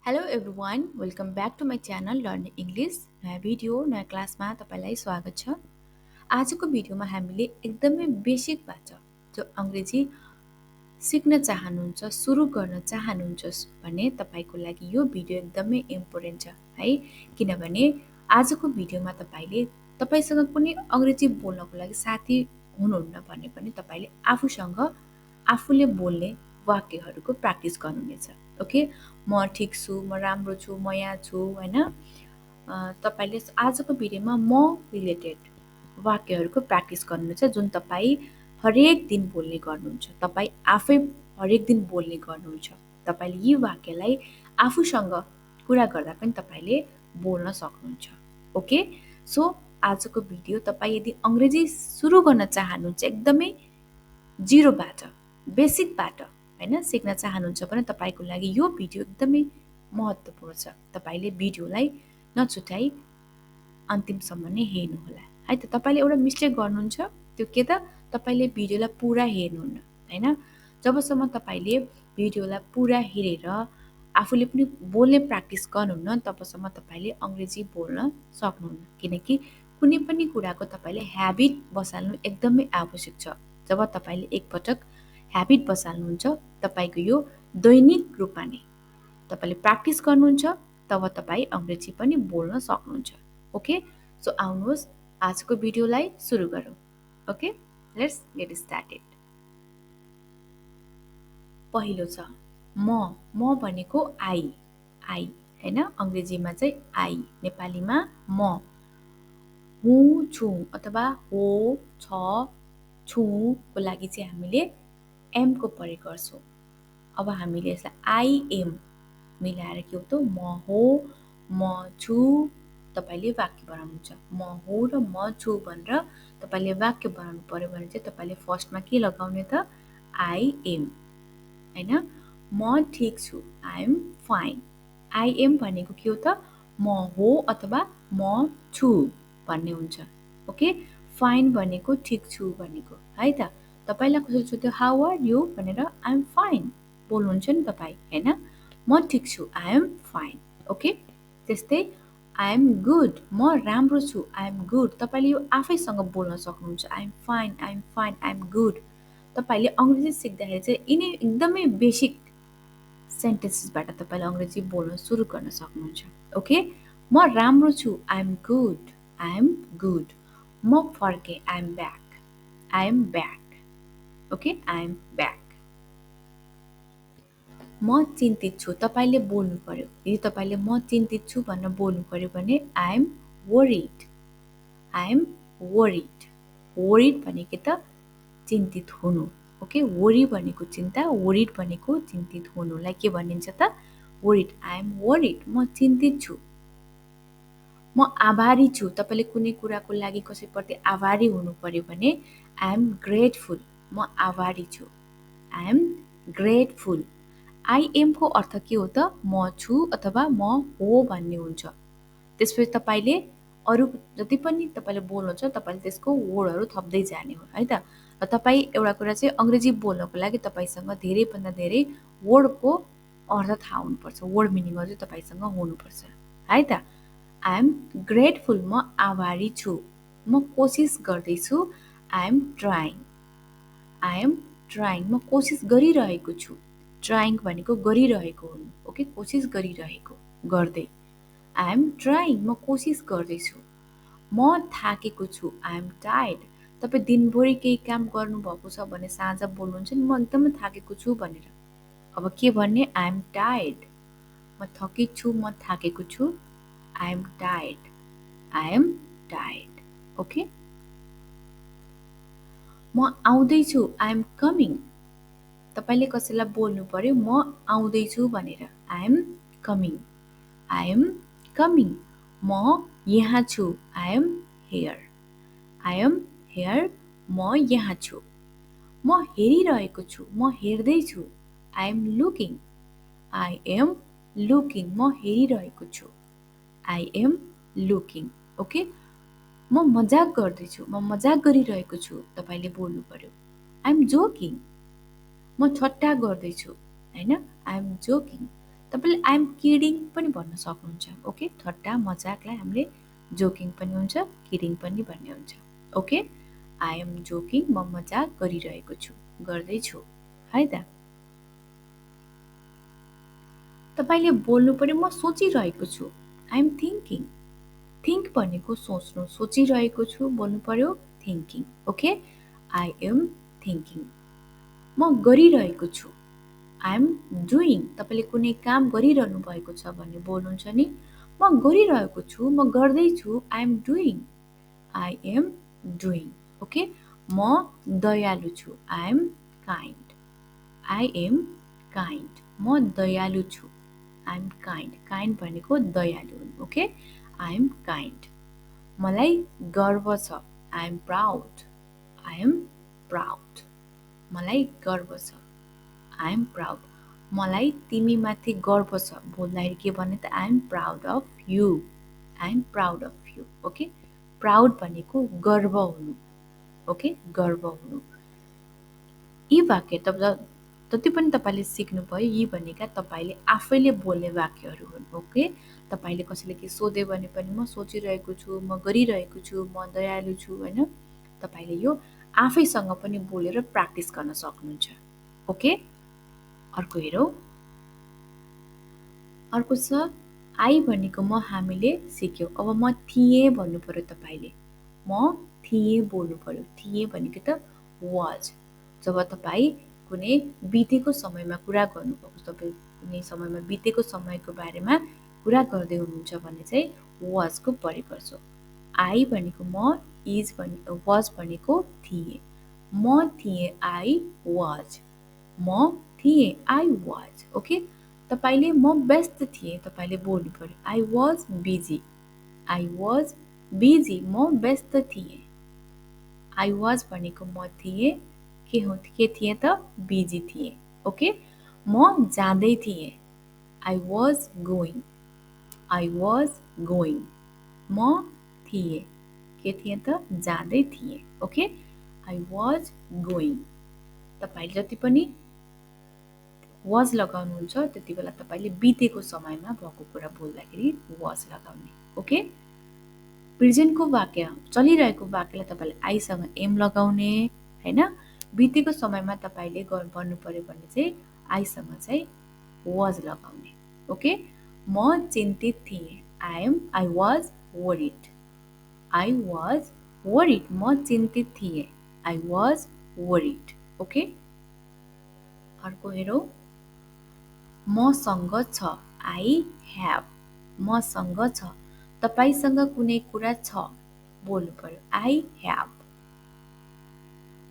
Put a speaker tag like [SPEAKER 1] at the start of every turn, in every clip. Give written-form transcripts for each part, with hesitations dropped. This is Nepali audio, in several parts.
[SPEAKER 1] Hello everyone welcome back to my channel learning English नयाँ भिडियो नयाँ क्लासमा तपाईँलाई स्वागत छ। आजको भिडियोमा हामीले एकदमै बेसिकबाट जो अङ्ग्रेजी सिक्न चाहनुहुन्छ सुरु गर्न चाहनुहुन्छ भने तपाईँको लागि यो भिडियो एकदमै इम्पोर्टेन्ट छ है। किनभने आजको भिडियोमा तपाईँसँग कुनै अङ्ग्रेजी बोल्नको लागि साथी हुनुहुन्न भने पनि तपाईँले आफूले बोल्ने वाक्यहरूको प्र्याक्टिस गर्नुहुनेछ। ओके, म ठिक छु, म राम्रो छु, म यहाँ छु होइन। तपाईँले आजको भिडियोमा म रिलेटेड वाक्यहरूको प्र्याक्टिस गर्नुहुनेछ जुन तपाईँ हरेक दिन बोल्ने गर्नुहुन्छ। तपाईँ आफै हरेक दिन बोल्ने गर्नुहुन्छ। तपाईँले यी वाक्यलाई आफूसँग कुरा गर्दा पनि तपाईँले बोल्न सक्नुहुन्छ। ओके, सो आजको भिडियो तपाईँ यदि अङ्ग्रेजी सुरु गर्न चाहनुहुन्छ एकदमै जिरोबाट बेसिकबाट होइन सिक्न चाहनुहुन्छ भने तपाईँको लागि यो भिडियो एकदमै महत्त्वपूर्ण छ। तपाईँले भिडियोलाई नछुटाई अन्तिमसम्म नै हेर्नुहोला है। त तपाईँले एउटा मिस्टेक गर्नुहुन्छ, त्यो के त तपाईँले भिडियोलाई पुरा हेर्नुहुन्न होइन। जबसम्म तपाईँले भिडियोलाई पुरा हेरेर आफूले पनि बोल्ने प्र्याक्टिस गर्नुहुन्न तबसम्म तपाईँले अङ्ग्रेजी बोल्न सक्नुहुन्न। किनकि कुनै पनि कुराको तपाईँले ह्याबिट बसाल्नु एकदमै आवश्यक छ। जब तपाईँले एकपटक ह्याबिट बसाल्नुहुन्छ तपाईँको यो दैनिक रूपमा नै तपाईँले प्र्याक्टिस गर्नुहुन्छ तब तपाईँ अङ्ग्रेजी पनि बोल्न सक्नुहुन्छ। ओके, सो आउनुहोस् आजको भिडियोलाई सुरु गरौँ। Okay, let's get started. पहिलो छ म भनेको आई होइन, अङ्ग्रेजीमा चाहिँ आई, नेपालीमा म। हुँ छु अथवा हो छ छुको लागि चाहिँ हामीले एमको प्रयोग गर्छौँ। अब हामीले यसलाई आई एम मिलाएर के हो त म हो म छु तपाईँले वाक्य बनाउनुहुन्छ। म हो र म छु भनेर तपाईँले वाक्य बनाउनु पर्यो भने चाहिँ तपाईँले फर्स्टमा के लगाउने त आई एम होइन। म ठिक छु, I am fine. I am भनेको के हो त म हो अथवा म छु भन्ने हुन्छ। ओके, फाइन भनेको ठिक छु भनेको है त। तपाईँलाई कसरी सोध्यो हाउ आर यु भनेर आई एम फाइन बोल्नुहुन्छ नि तपाईँ होइन। म ठिक छु, आई एम फाइन। ओके, त्यस्तै आई एम गुड, म राम्रो छु, आई एम गुड। तपाईँले यो आफैसँग बोल्न सक्नुहुन्छ, I am fine, I am fine, I am good. तपाईँले अङ्ग्रेजी सिक्दाखेरि चाहिँ यिनै एकदमै बेसिक सेन्टेन्सेसबाट तपाईँले अङ्ग्रेजी बोल्न सुरु गर्न सक्नुहुन्छ। ओके, म राम्रो छु, I am good, I am good. म फर्केँ, I am back, I am back. Okay, I am back. म चिन्तित छु, तपाईँले बोल्नु पर्यो। यदि तपाईँले म चिन्तित छु भनेर बोल्नु पर्यो भने I am worried, I am worried. Worried भनेको त चिन्तित हुनु। ओके, वरी भनेको चिन्ता, वरिड भनेको चिन्तित हुनुलाई के भनिन्छ त वरिड। आई एम वरिड, म चिन्तित छु। म आभारी छु, तपाईँले कुनै कुराको लागि कसैप्रति आभारी हुनु पर्यो भने आई एम ग्रेटफुल, म आभारी छु, आई एम ग्रेटफुल। आई एमको अर्थ के हो त म छु अथवा म हो भन्ने हुन्छ। त्यसपछि तपाईँले अरू जति पनि तपाईँले बोल्नुहुन्छ तपाईँले त्यसको वर्डहरू थप्दै जाने हो है त। र तपाईँ एउटा कुरा चाहिँ अङ्ग्रेजी बोल्नको लागि तपाईँसँग धेरैभन्दा धेरै वर्डको अर्थ थाहा हुनुपर्छ, वर्ड मिनिङहरू चाहिँ तपाईँसँग हुनुपर्छ है त। आई एम ग्रेटफुल, म आभारी छु। म कोसिस गर्दैछु, I am trying, I am trying, म कोसिस गरिरहेको छु। ट्राइङ भनेको गरिरहेको हुनु। ओके, कोसिस गरिरहेको गर्दै। आई एम ट्राइङ, म कोसिस गर्दैछु। म थाकेको छु, आई एम टायर्ड। तपाईँ दिनभरि केही काम गर्नुभएको छ भने साँझ बोल्नुहुन्छ नि म एकदमै थाकेको छु भनेर। अब के भन्ने आई एम टायर्ड, म थकित छु, म थाकेको छु, I am tired, I am tired. Okay, म आउँदैछु, आई एम कमिङ। तपाईँले कसैलाई बोल्नु पर्यो म आउँदैछु भनेर I am coming, I am coming. म यहाँ छु, I am here, I am here, म यहाँ छु। म हेरिरहेको छु, म हेर्दैछु, I am looking, I am looking, म हेरिरहेको छु, आई एम लुकिङ। ओके, म मजाक गर्दैछु, म मजाक गरिरहेको छु, तपाईँले बोल्नु पर्यो आई एम जोकिङ, म ठट्टा गर्दैछु होइन, आई एम जोकिङ। तपाईँले आइ एम किडिङ पनि भन्न सक्नुहुन्छ। ओके, ठट्टा मजाकलाई हामीले जोकिङ पनि हुन्छ, किडिङ पनि भन्ने हुन्छ। ओके, आई एम जोकिङ, म मजाक गरिरहेको छु, गर्दैछु है त। तपाईँले बोल्नु पर्यो म सोचिरहेको छु, आई एम थिङ्किङ। थिङ्क भनेको सोच्नु, सोचिरहेको छु बोल्नु पर्यो thinking. Okay, I am thinking. म गरिरहेको छु, आई एम डुइङ। तपाईँले कुनै काम गरिरहनु भएको छ भने बोल्नुहुन्छ नि, म गरिरहेको छु, म गर्दैछु, I am doing, I am doing. Okay, म दयालु छु, I am kind, I am kind. म दयालु छु, आई एम काइन्ड। काइन्ड भनेको दयालु। Okay, I am kind. मलाई गर्व छ, I am proud, I am proud. मलाई गर्व छ, आई एम प्राउड। मलाई तिमीमाथि गर्व छ, बोल्दाखेरि के भने त I am proud of you, I am proud of you. Okay, proud भनेको गर्व हुनु। ओके, गर्व हुनु। यी वाक्य जति पनि तपाईँले सिक्नुभयो, यी भनेका तपाईँले आफैले बोल्ने वाक्यहरू हुन्। ओके, तपाईँले कसैले के सोध्यो भने पनि म सोचिरहेको छु, म गरिरहेको छु, म दयालु छु, होइन। तपाईँले यो आफैसँग पनि बोलेर प्र्याक्टिस गर्न सक्नुहुन्छ। ओके, अर्को हेरौँ। अर्को छ आई भनेको म, हामीले सिक्यौँ। अब म थिएँ भन्नु पर्यो तपाईँले, म थिएँ बोल्नु पर्यो। थिएँ भनेको त वाज। जब तपाईँ कुनै बितेको समयमा कुरा गर्नुभएको, तपाईँ कुनै समयमा बितेको समयको बारेमा कुरा गर्दै हुनुहुन्छ भने चाहिँ वाजको प्रयोग गर्छौँ। आई भनेको म, इज भने वाज भनेको थिएँ। म थिएँ, आई वाज। म थिएँ, आई वाज। ओके, तपाईँले म व्यस्त थिएँ, तपाईँले बोल्नु पर्यो I was busy, I was busy, म व्यस्त थिएँ। आई वाज भनेको म थिएँ, के थिएँ त बिजी थिएँ। ओके, म जाँदै थिएँ, I was going, I was going. म थिएँ, के थिएँ त जाँदै थिएँ। Okay, I was going. तपाईँले जति पनि वाज लगाउनुहुन्छ त्यति बेला तपाईँले बितेको समयमा भएको कुरा बोल्दाखेरि वाज लगाउने। ओके, प्रेजेन्टको वाक्य, चलिरहेको वाक्यलाई तपाईँले आइसँग एम लगाउने, होइन। बितेको समयमा तपाईँले भन्नु पर्यो भने चाहिँ आइसँग चाहिँ वाज लगाउने। ओके, म चिन्तित थिएँ, I was worried, I was worried. म चिन्तित थिएँ, आई वाज वरिड। ओके, अर्को हेरौँ। मसँग छ, आई ह्याभ। मसँग छ, तपाईँसँग कुनै कुरा छ, बोल्नु पर्यो आई ह्याभ।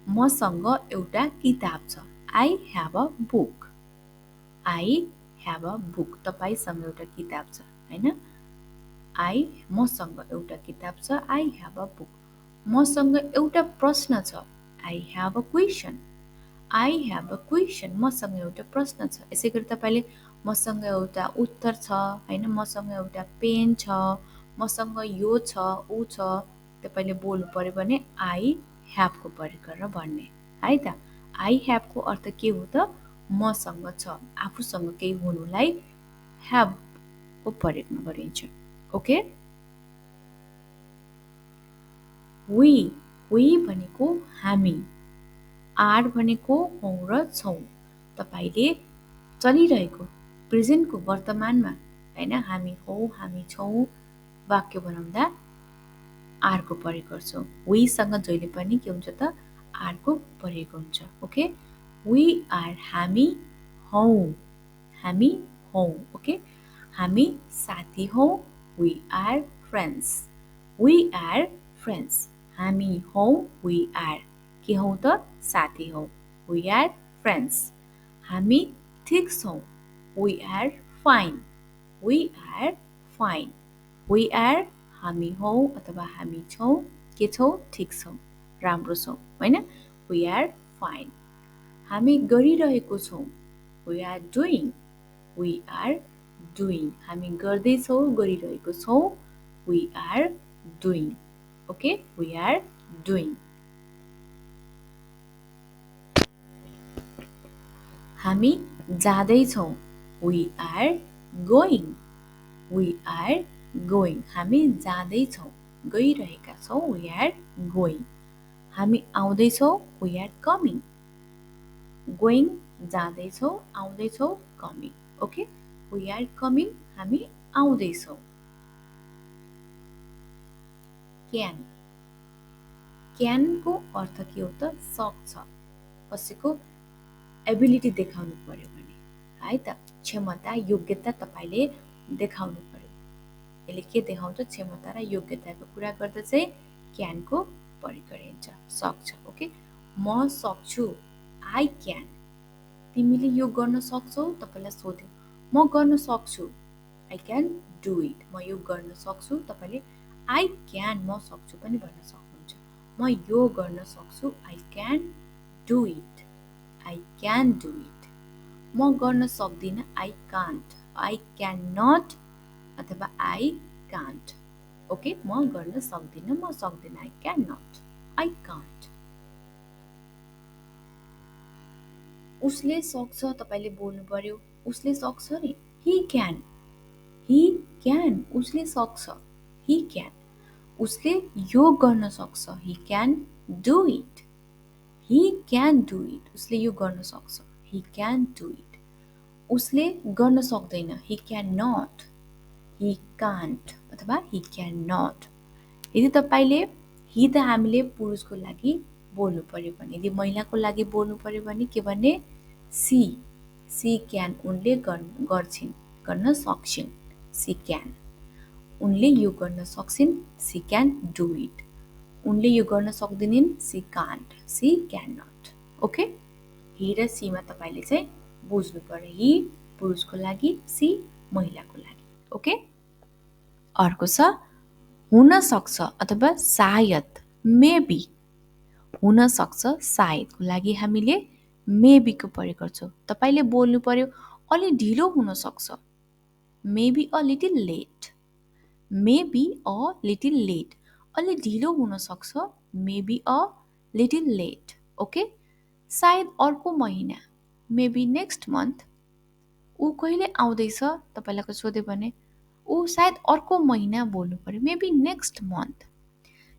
[SPEAKER 1] मसँग एउटा किताब छ, I have a book, I have a book. तपाईँसँग एउटा किताब छ, होइन। मसँग एउटा किताब छ, आई ह्याभ अ बुक। मसँग एउटा प्रश्न छ, I have a question, I have a question. मसँग एउटा प्रश्न छ। यसै गरी तपाईँले मसँग एउटा उत्तर छ, होइन, मसँग एउटा पेन छ, मसँग यो छ, ऊ छ, तपाईँले बोल्नु पर्यो भने आई ह्याभको प्रयोग गरेर भन्ने है त। आई ह्याभको अर्थ के हो त, मसँग छ, आफूसँग केही हुनुलाई ह्याभको प्रयोग गरिन्छ। ओके, वी भनेको हामी, आर भनेको हौँ र छौँ। तपाईँले चलिरहेको प्रेजेन्टको वर्तमानमा, होइन, हामी हौ, हामी छौँ वाक्य बनाउँदा आरको प्रयोग गर्छौँ। वीसँग जहिले पनि के हुन्छ त आरको प्रयोग हुन्छ। ओके, वी आर, हामी हौँ, हामी हौँ। ओके, हामी साथी हौँ, we are friends, we are friends. हामी हौँ, वी आर, के हौँ त साथी हौँ, वी आर फ्रेन्ड्स। हामी ठिक छौँ, we are fine, we are fine. We are, हामी हौँ अथवा हामी छौँ, के छौँ, ठिक छौँ, राम्रो छौँ, होइन। We are fine. हामी गरिरहेको छौँ, we are doing, we are doing. हामी गर्दैछौँ, गरिरहेको छौँ, we are doing. Okay, we are doing. हामी जाँदैछौँ, we are going. We are going. हामी जाँदैछौँ, गइरहेका छौँ. We are going. हामी आउँदैछौँ. We are coming. Going, जाँदैछौँ, आउँदैछौँ, coming. Okay? We are coming. हामी आउँदैछौँ. Can. Can को अर्थ के हो त? सक्छ. कसैको एबिलिटी देखाउनु पर्यो भने, है त, क्षमता योग्यता तपाईले देखाउनु पर्यो. यसले के देखाउँछ? क्षमता र योग्यताको कुरा गर्दा चाहिँ क्यान को प्रयोग गरिन्छ. सक्छ. ओके, म सक्छु. I can. तिमीले यो गर्न सक्छौ? तपाईलाई सोध्यो. म गर्न सक्छु. I can do it. म यो गर्न सक्छु. तपाईले आई क्यान, म सक्छु पनि भन्न सक्नुहुन्छ. म यो गर्न सक्छु. I can do it. I can do it. म गर्न सक्दिनँ. I can't. I can not अथवा आई कान्ट. ओके, म गर्न सक्दिनँ, म सक्दिनँ. I can not. I can't. उसले सक्छ. तपाईले बोल्नु पर्यो. उसले सक्छ नि. He can. He can. उसले सक्छ. He can. उसले यो गर्न सक्छ. He can do it. He can do it. उसले यो गर्न सक्छ. He can do it. उसले गर्न सक्दैन. ही क्यान नट. ही कान्ट अथवा ही क्यान नट. यदि तपाईले ही त हामीले पुरुषको लागि बोल्नु पर्यो भने, यदि महिलाको लागि बोल्नु पर्यो भने के भन्ने? सी. She can. उनले गर्छिन्, गर्न सक्छिन्. She can. उनले यो गर्न सक्छिन्. She can do it. उनले यो गर्न सक्दैनन्. She can't. She can not. Okay, he र सीमा तपाईले चाहिँ बुझ्नु पर्यो. ही पुरुषको लागि, सी महिलाको लागि. ओके, अर्को छ हुन सक्छ अथवा सायद. मेबी. हुन सक्छ, सायदको लागि हामीले मेबी को प्रयोग गर्छौँ. तपाईले बोल्नु पर्यो अलि ढिलो हुन सक्छ. Maybe a little late. Maybe a little late. अलि ढिलो हुन सक्छ. Maybe a little late. Okay, सायद अर्को महिना. Maybe next month. ऊ कहिले आउँदैछ तपाईलाई सोध्यो भने ऊ सायद अर्को महिना बोल्नु पर्यो. Maybe next month.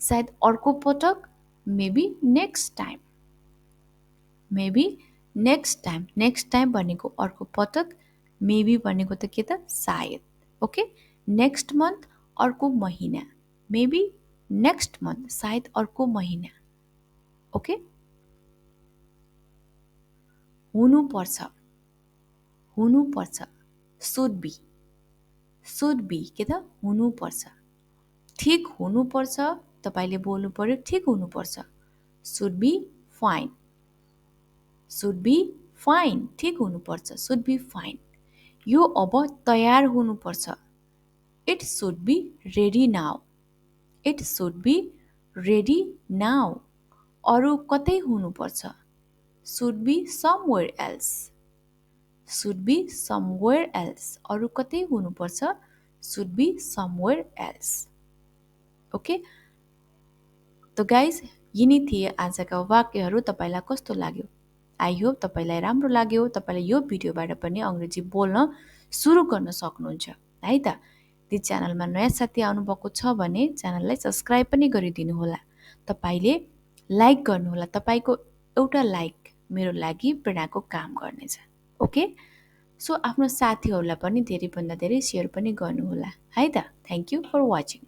[SPEAKER 1] सायद अर्को पटक. Maybe next time. Maybe next time. Next time भनेको अर्को पटक. मेबी भनेको त के त? सायद. ओके, नेक्स्ट मन्थ अर्को महिना. Maybe next month. सायद अर्को महिना. ओके, हुनुपर्छ. हुनुपर्छ. Should be. सुड बी के त? हुनुपर्छ. ठिक हुनुपर्छ. तपाईले बोल्नु पर्यो ठिक हुनुपर्छ. Should be fine. Should be fine. ठिक हुनुपर्छ. Should be fine. यो अब तयार हुनुपर्छ. It should be ready now. It should be ready now. अरू कतै हुनुपर्छ. Should be somewhere else. Should be somewhere else. अरू कतै हुनुपर्छ. Should be somewhere else. Okay, त गाइज यिनी थिए आजका वाक्यहरू. तपाईलाई कस्तो लाग्यो? आई होप तपाईलाई राम्रो लाग्यो. तपाईले यो भिडियोबाट पनि अंग्रेजी बोल्न सुरु गर्न सक्नुहुन्छ, है त. यदि च्यानलमा नयाँ साथी आउनुभएको छ भने च्यानललाई सब्स्क्राइब पनि गरिदिनु होला. तपाईले लाइक गर्नुहोला. तपाईको एउटा लाइक मेरो लागि प्रेरणाको काम गर्नेछ. ओके, सो आफ्नो साथीहरूलाई पनि धेरैभन्दा धेरै सेयर पनि गर्नुहोला, है त. Thank you for watching.